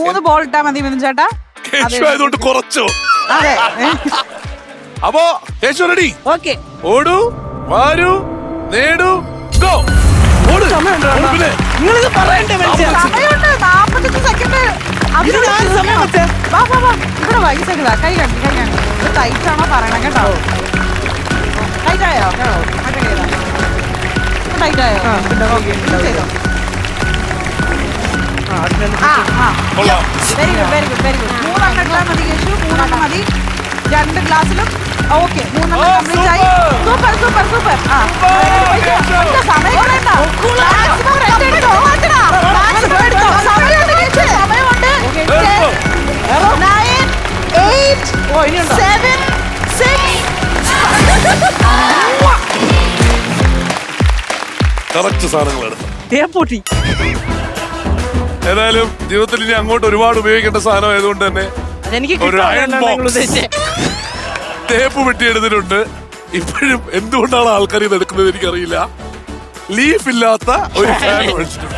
3 ball ഇട്ടാ മതി മിഥുൻ ചേട്ടാ. കേശു ആയതുകൊണ്ട് കുറച്ചോ. അതെ. അപ്പോ കേശു റെഡി? ഓക്കെ. ഓടൂ, വാരൂ, നേടൂ, ഗോ. ഓട്. പിന്നെ നിങ്ങളിത് പറയണ്ടേ മനുഷ്യ? സമയമുണ്ട് 45 സെക്കൻഡ്. ഇത് ഞാൻ സമയം വെച്ചേ. വാ വാ വാ ഇവിടെ വൈ സെക്കൻഡാ. കൈ കാണിക്ക് കൈ കാണിക്ക്. ഇത് ടൈറ്റ് ആണോ പറയണം കേട്ടോ. ടൈറ്റ് ആയോ? മറ്റേ കൈ ടൈറ്റ് ആയോ? ചെയ്തോ. കൊള്ളാം. Very good very good very good. 3 എണ്ണം ഇട്ടാൽ മതി കേശു. 3 എണ്ണം മതി 2 ഗ്ലാസ്സിലും. ഓക്കെ 3 എണ്ണം കംപ്ലീറ്റ് ആയി. Super super super. സമയം കളയണ്ട. മാക്സിമം റെസ്റ്റ് എടുത്തോ. മാക്സിമം എടുത്തോ. സമയമുണ്ട് കേശു. സമയമുണ്ട്. 9 8 7 6 കറക്റ്റ് സാധനങ്ങൾ എടുത്തു. തേപ്പൊട്ടി. ഏതായാലും ജീവിതത്തിൽ ഇനി അങ്ങോട്ട് ഒരുപാട് ഉപയോഗിക്കേണ്ട സാധനം ആയതുകൊണ്ട് തന്നെ അതെനിക്ക് ഒരു അയൺ ബോക്സ് തേപ്പ് വെട്ടിയെടുത്തിട്ടുണ്ട്. ഇപ്പോഴും എന്തുകൊണ്ടാണ് ആൾക്കാർ ഇത് എടുക്കുന്നത് എനിക്കറിയില്ല. ലീഫ് ഇല്ലാത്ത ഒരു ഫാൻ മേടിച്ചിട്ടുണ്ട്.